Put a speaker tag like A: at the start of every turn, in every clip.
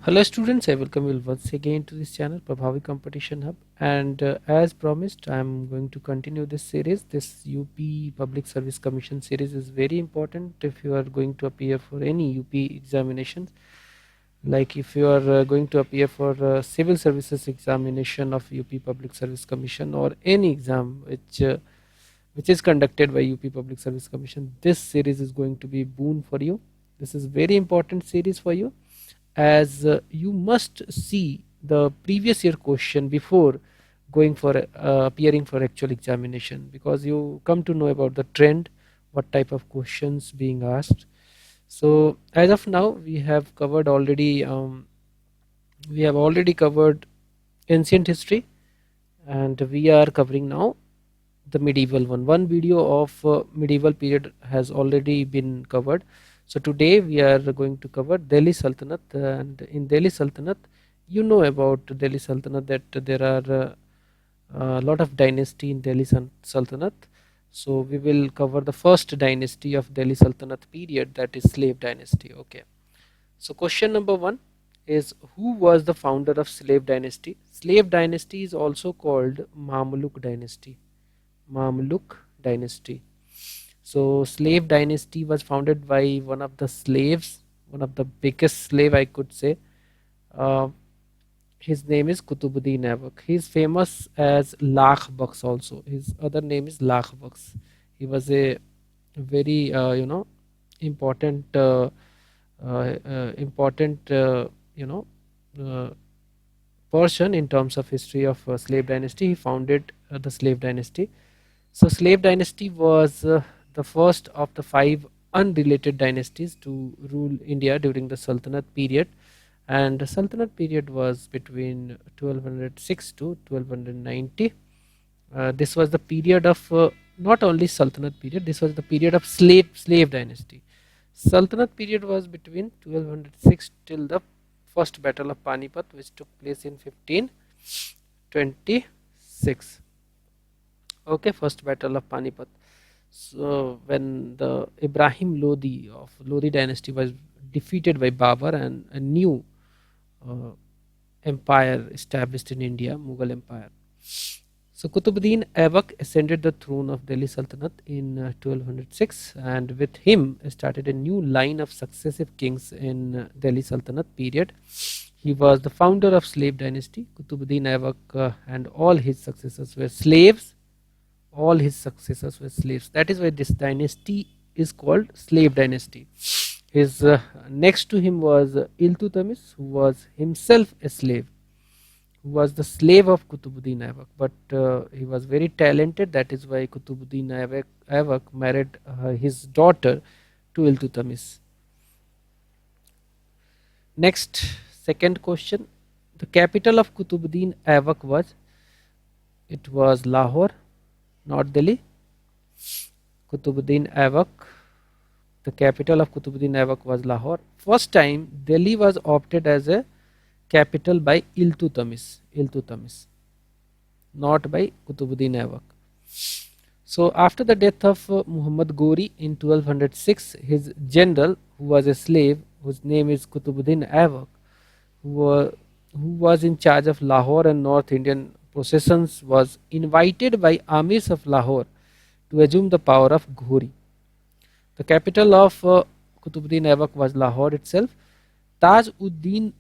A: Hello students, I welcome you once again to this channel PRABHAVI Competition Hub, and as promised I am going to continue this series. This UP Public Service Commission series is very important if you are going to appear for any UP examinations. Like if you are going to appear for civil services examination of UP Public Service Commission or any exam which is conducted by UP Public Service Commission, this series is going to be boon for you. This is very important series for you, as you must see the previous year question before going for appearing for actual examination, because you come to know about the trend, what type of questions being asked. So as of now we have already covered ancient history, and we are covering now the medieval one video of medieval period has already been covered. So today we are going to cover Delhi Sultanate, and in Delhi Sultanate, you know about Delhi Sultanate that there are a lot of dynasty in Delhi Sultanate. So we will cover the first dynasty of Delhi Sultanate period, that is slave dynasty. Okay, so question number one is, who was the founder of slave dynasty? Slave dynasty is also called Mamluk dynasty. Mamluk dynasty. So slave dynasty was founded by one of the slaves, one of the biggest slave I could say. Uh, his name is Kutubuddin Aibak. He is famous as Lakh Bucks also. His other name is Lakh Bucks. He was a very important important uh, person in terms of history of slave dynasty. He founded the slave dynasty. So slave dynasty was the first of the five unrelated dynasties to rule India during the Sultanate period, and the Sultanate period was between 1206 to 1290. This was the period of not only Sultanate period, this was the period of slave dynasty. Sultanate period was between 1206 till the first battle of Panipat, which took place in 1526. Okay, first battle of Panipat. So when the Ibrahim Lodi of Lodi dynasty was defeated by Babur, and a new uh, empire established in India, Mughal Empire. So Qutbuddin Aibak ascended the throne of Delhi Sultanate in 1206, and with him started a new line of successive kings in Delhi Sultanate period. He was the founder of slave dynasty. Qutbuddin Aibak and all his successors were slaves. All his successors were slaves. That is why this dynasty is called slave dynasty. His next to him was Iltutmish, who was himself a slave, who was the slave of Qutbuddin Aibak, but he was very talented. That is why Qutbuddin Aibak married his daughter to Iltutmish. Next, second question: the capital of Qutbuddin Aibak was Lahore, not Delhi. Qutbuddin Aibak, the capital of Qutbuddin Aibak was Lahore. First time Delhi was opted as a capital by Iltutmish, not by Qutbuddin Aibak. So after the death of Muhammad Ghori in 1206, his general, who was a slave, whose name is Qutbuddin Aibak, who was in charge of Lahore and North Indian possessions, was invited by Amirs of Lahore to assume the power of Ghori. The capital of Qutbuddin Aibak was Lahore itself. Taj Uddin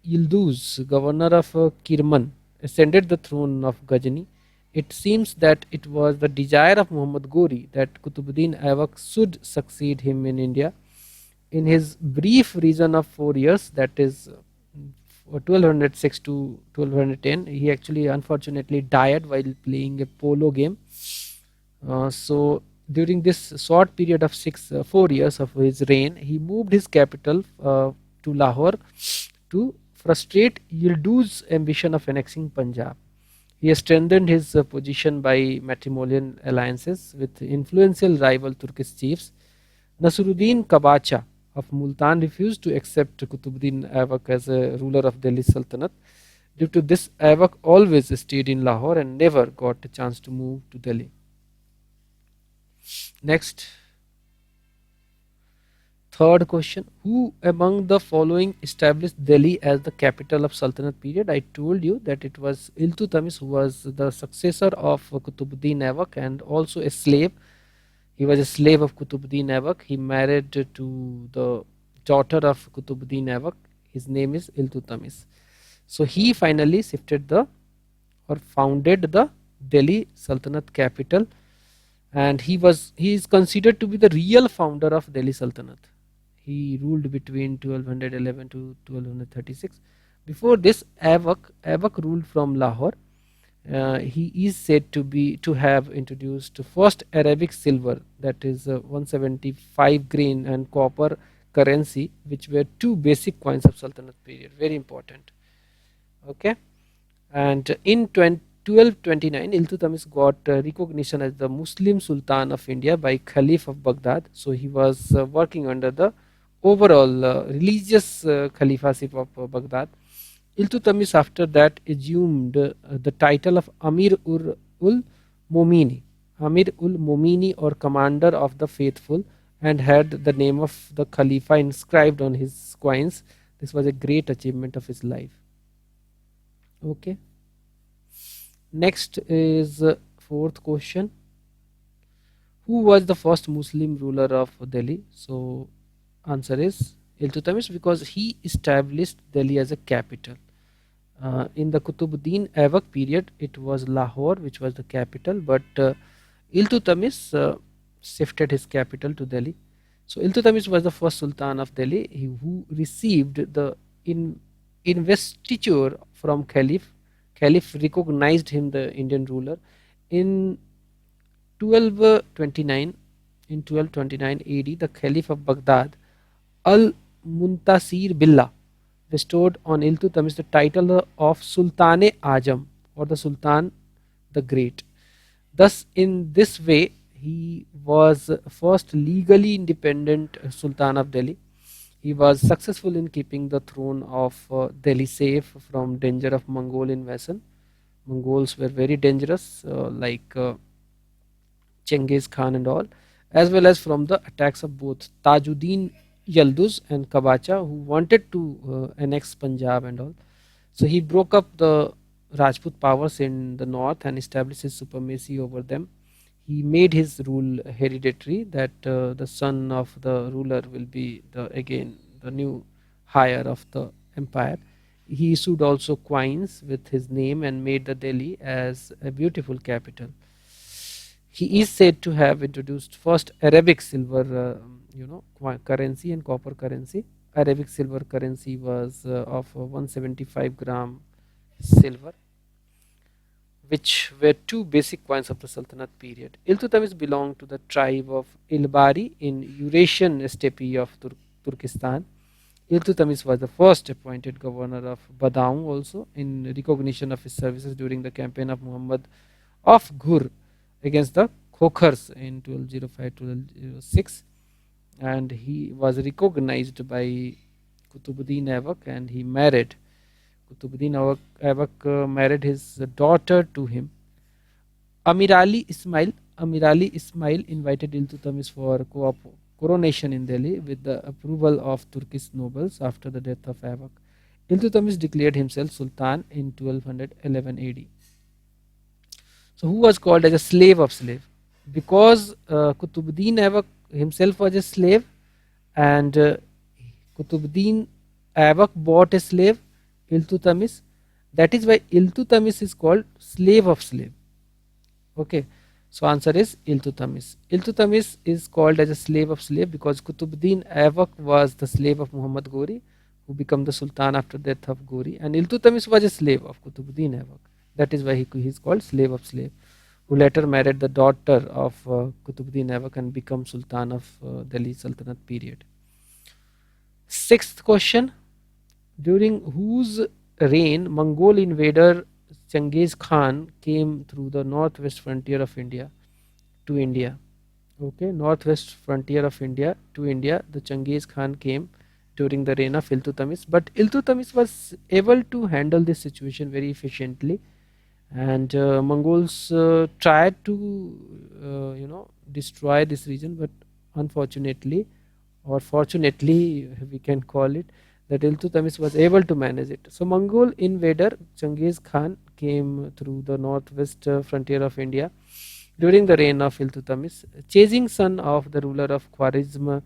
A: Yildiz, governor of Kirman, ascended the throne of Ghazni. It seems that it was the desire of Muhammad Ghori that Qutbuddin Aibak should succeed him in India. In his brief reign of 4 years, that is 1206 to 1210, he actually unfortunately died while playing a polo game. So during this short period of 4 years of his reign, he moved his capital to Lahore to frustrate Yildiz's ambition of annexing Punjab. He strengthened his position by matrimonial alliances with influential rival Turkish chiefs. Nasruddin Kabacha of Multan refused to accept Qutbuddin Aibak as a ruler of Delhi Sultanate. Due to this, Aibak always stayed in Lahore and never got a chance to move to Delhi. Next, Third question, who among the following established Delhi as the capital of Sultanate period? I told you that it was Iltutmish, who was the successor of Qutbuddin Aibak and also a slave. He was a slave of Qutbuddin Aibak. He married to the daughter of Qutbuddin Aibak. His name is Iltutmish. So he finally shifted the or founded the Delhi Sultanate capital, and he is considered to be the real founder of Delhi Sultanate. He ruled between 1211 to 1236. Before this, Aibak ruled from Lahore. He is said to have introduced first Arabic silver, that is 175 grain, and copper currency, which were two basic coins of Sultanate period. Very important. Okay, and in 1229, Iltutmish got recognition as the Muslim Sultan of India by Caliph of Baghdad. So he was working under the overall religious caliphship of Baghdad. Iltutmish after that assumed the title of ul Momini, Amir ul Momini, or commander of the faithful, and had the name of the Khalifa inscribed on his coins. This was a great achievement of his life. Okay. Next is fourth question. Who was the first Muslim ruler of Delhi? So answer is Iltutmish, because he established Delhi as a capital. In the Qutbuddin Aibak period, it was Lahore which was the capital, but Iltutmish shifted his capital to Delhi. So Iltutmish was the first Sultan of Delhi who received the investiture from Caliph. Caliph recognized him the Indian ruler in 1229. In 1229 AD, the Caliph of Baghdad, Al Muntasir Billah, bestowed on Iltutmish the title of Sultan-e-Azam, or the Sultan the Great. Thus, in this way, he was first legally independent Sultan of Delhi. He was successful in keeping the throne of Delhi safe from danger of Mongol invasion. Mongols were very dangerous, like Genghis Khan and all, as well as from the attacks of both Tajuddin Yalduz and Kabacha, who wanted to annex Punjab and all. So he broke up the Rajput powers in the north and established his supremacy over them. He made his rule hereditary, that the son of the ruler will be again the new heir of the empire. He issued also coins with his name and made the Delhi as a beautiful capital. He is said to have introduced first Arabic silver, currency and copper currency. Arabic silver currency was of 175 gram silver, which were two basic coins of the Sultanate period. Iltutmish belonged to the tribe of Ilbari in Eurasian steppe of Turkestan. Iltutmish was the first appointed governor of Badaun also, in recognition of his services during the campaign of Muhammad of Ghur against the Khokhars in 1205-1206, and he was recognized by Qutbuddin Aibak, and he married Qutbuddin Aibak married his daughter to him. Amir Ali Ismail invited Iltutmish for coronation in Delhi with the approval of Turkish nobles after the death of Aibak. Iltutmish declared himself Sultan in 1211 AD. So who was called as a slave of slave? Because Qutbuddin Aibak himself was a slave, and Qutbuddin Aibak bought a slave, Iltutmish. That is why Iltutmish is called slave of slave. Okay, so answer is Iltutmish. Iltutmish is called as a slave of slave because Qutbuddin Aibak was the slave of Muhammad Ghori, who became the Sultan after death of Ghori, and Iltutmish was a slave of Qutbuddin Aibak. That is why he is called slave of slave, who later married the daughter of Qutbuddin Aibak and became Sultan of Delhi Sultanate period. Sixth question, during whose reign Mongol invader Genghis Khan came through the northwest frontier of India to India? Okay, northwest frontier of India to India, the Genghis Khan came during the reign of Iltutmish, but Iltutmish was able to handle this situation very efficiently, and Mongols tried to destroy this region, but unfortunately or fortunately we can call it, that Iltutmish was able to manage it. So Mongol invader Genghis Khan came through the northwest frontier of India during the reign of Iltutmish, chasing son of the ruler of Khwarizm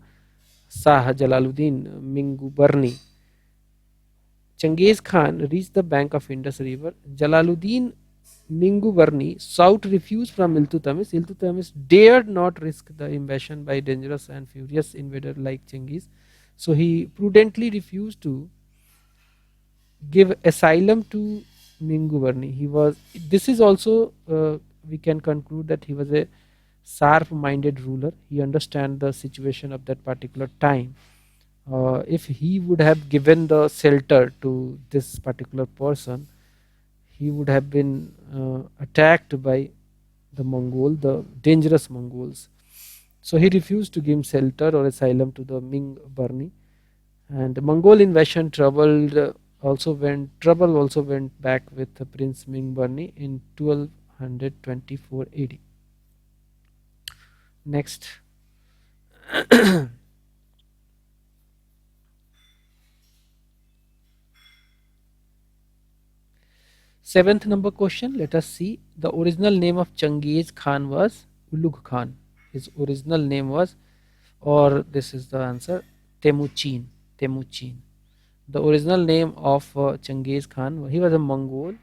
A: Shah Jalaluddin Mingubarni. Genghis Khan reached the bank of Indus River. Jalaluddin Mingubarni sought refuge from Iltutmish. Iltutmish dared not risk the invasion by dangerous and furious invader like Genghis, so he prudently refused to give asylum to Mingubarni. He was. This is also we can conclude that he was a sharp-minded ruler. He understand the situation of that particular time. If he would have given the shelter to this particular person, he would have been attacked by the Mongol, the dangerous Mongols. So he refused to give shelter or asylum to the Ming Barni, and the Mongol invasion trouble also went back with Prince Ming Barni in 1224 AD. Next. Seventh number question, let us see. The original name of Genghis Khan was Ulugh Khan. His original name was, or this is the answer, Temuchin. Temuchin. The original name of Genghis Khan, he was a Mongol,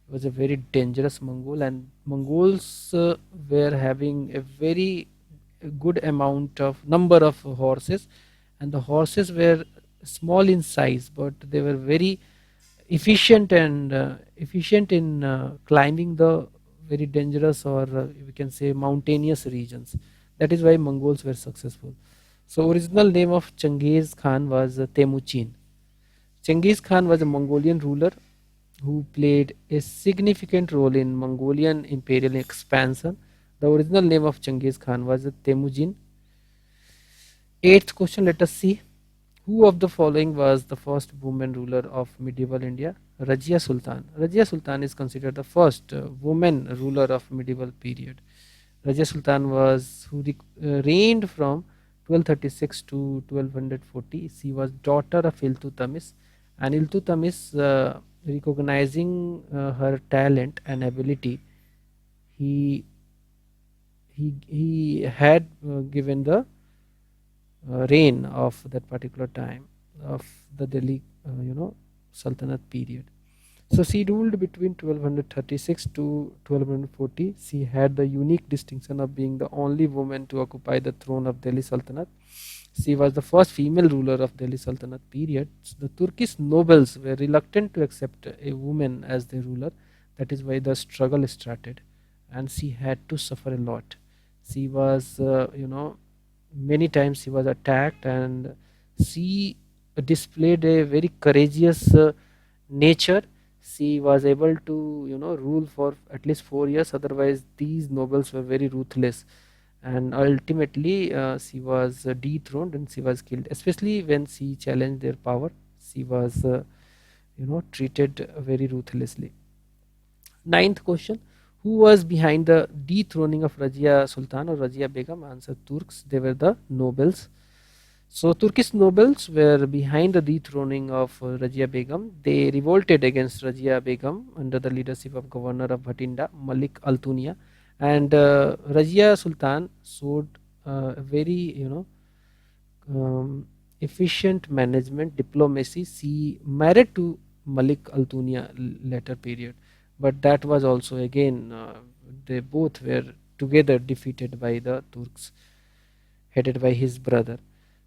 A: was a very dangerous Mongol, and Mongols were having a very good amount of number of horses, and the horses were small in size, but they were very efficient in climbing the very dangerous, or we can say mountainous regions. That is why Mongols were successful. So original name of Genghis Khan was Temuchin. Genghis Khan was a Mongolian ruler who played a significant role in Mongolian imperial expansion. The original name of Genghis Khan was Temujin. Eighth question, let us see. Who of the following was the first woman ruler of medieval India? Rajia Sultan. Rajia Sultan is considered the first woman ruler of medieval period. Rajia Sultan was who reigned from 1236 to 1240. She was daughter of Iltutmish, and Iltutmish, recognizing her talent and ability, he he had given the reign of that particular time of the Delhi, Sultanate period. So she ruled between 1236 to 1240. She had the unique distinction of being the only woman to occupy the throne of Delhi Sultanate. She was the first female ruler of Delhi Sultanate period. The Turkish nobles were reluctant to accept a woman as their ruler. That is why the struggle started, and she had to suffer a lot. She was, many times she was attacked, and she displayed a very courageous nature. She was able to rule for at least 4 years. Otherwise these nobles were very ruthless, and ultimately she was dethroned and she was killed. Especially when she challenged their power, she was treated very ruthlessly. Ninth question, who was behind the dethroning of Rajia Sultan or Rajia Begum? Answer, Turks. They were the nobles. So Turkish nobles were behind the dethroning of Rajia Begum. They revolted against Rajia Begum under the leadership of governor of Bhatinda, Malik Altunia, and Rajia Sultan showed very efficient management, diplomacy. She married to Malik Altunia later period, but that was also again they both were together defeated by the Turks, headed by his brother.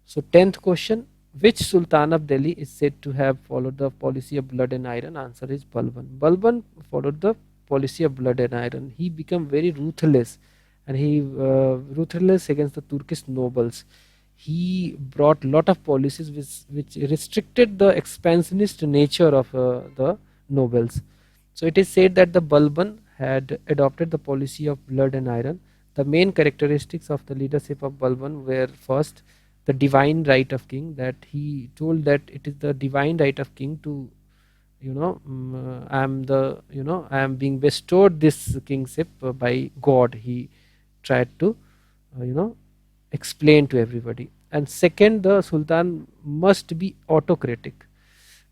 A: So 10th question, which Sultan of Delhi is said to have followed the policy of blood and iron? Answer is Balban. Balban followed the policy of blood and iron. He became very ruthless, and he ruthless against the Turkish nobles. He brought lot of policies which restricted the expansionist nature of the nobles. So it is said that the Balban had adopted the policy of blood and iron. The main characteristics of the leadership of Balban were, first, the divine right of king, that he told that it is the divine right of king to I am being bestowed this kingship by God. He tried to uh, you know explain to everybody. and second, the sultan must be autocratic.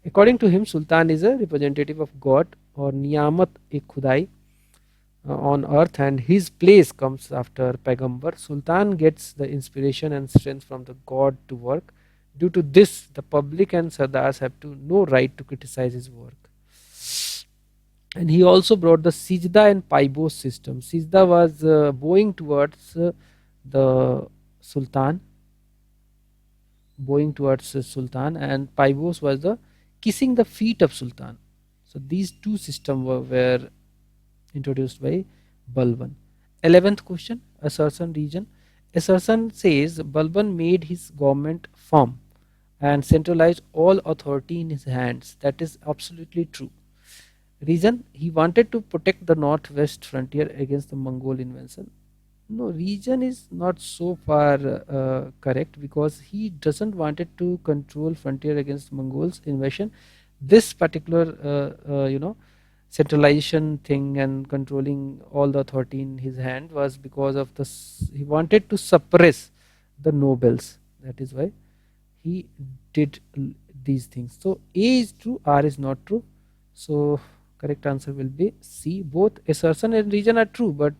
A: According to him, sultan is a representative of God or niyamat e khudai on earth, and his place comes after Pagambar. Sultan gets the inspiration and strength from the God to work. Due to this, the public and Sardars have to no right to criticize his work. And he also brought the Sijda and Paibos system. Sijda was bowing towards the Sultan, Sultan, and Paibos was the kissing the feet of Sultan. So these two systems were introduced by Balban. 11th question, assertion region. Assertion says Balban made his government firm and centralized all authority in his hands. That is absolutely true. Reason, he wanted to protect the northwest frontier against the Mongol invasion. No, region is not so far correct, because he doesn't wanted to control frontier against Mongols invasion. This particular centralization thing and controlling all the authority in his hand was because of this. He wanted to suppress the nobles. That is why he did these things. So A is true, R is not true. So correct answer will be C. Both assertion and reason are true, but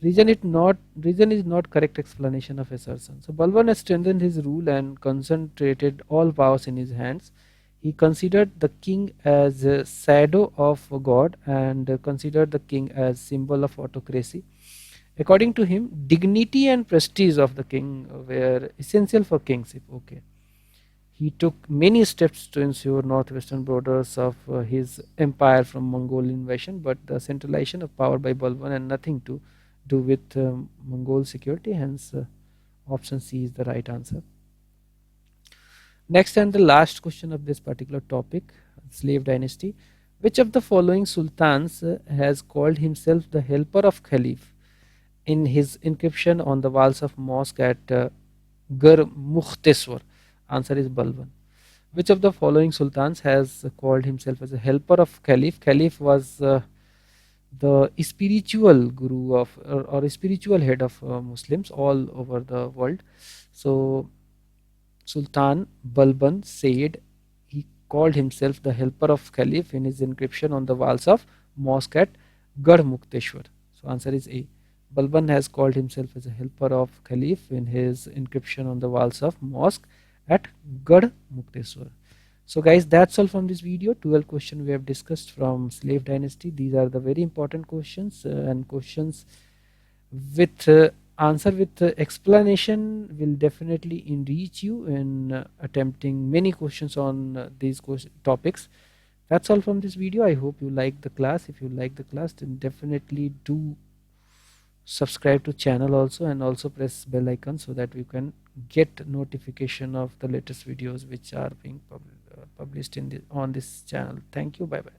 A: reason is not correct explanation of assertion. So Balban has strengthened his rule and concentrated all powers in his hands. He considered the king as a shadow of God and considered the king as symbol of autocracy. According to him, dignity and prestige of the king were essential for kingship. Okay. He took many steps to ensure northwestern borders of his empire from Mongol invasion, but the centralization of power by Balban had nothing to do with Mongol security. Hence, option C is the right answer. Next and the last question of this particular topic, slave dynasty. Which of the following sultans has called himself the helper of Caliph in his inscription on the walls of mosque at Gar Mukhteswar? Answer is Balban. Which of the following sultans has called himself as a helper of Caliph? Caliph was the spiritual guru of or spiritual head of Muslims all over the world. So Sultan Balban said he called himself the helper of Caliph in his inscription on the walls of mosque at Garh Mukteshwar. So answer is A. Balban has called himself as a helper of Caliph in his inscription on the walls of mosque at Garh Mukteshwar. So guys, that's all from this video. 12 questions we have discussed from slave dynasty. These are the very important questions and questions with answer with explanation will definitely enrich you in attempting many questions on these topics. That's all from this video. I hope you like the class. If you like the class, then definitely do subscribe to channel also, and also press bell icon so that you can get notification of the latest videos which are being published in on this channel. Thank you. Bye bye.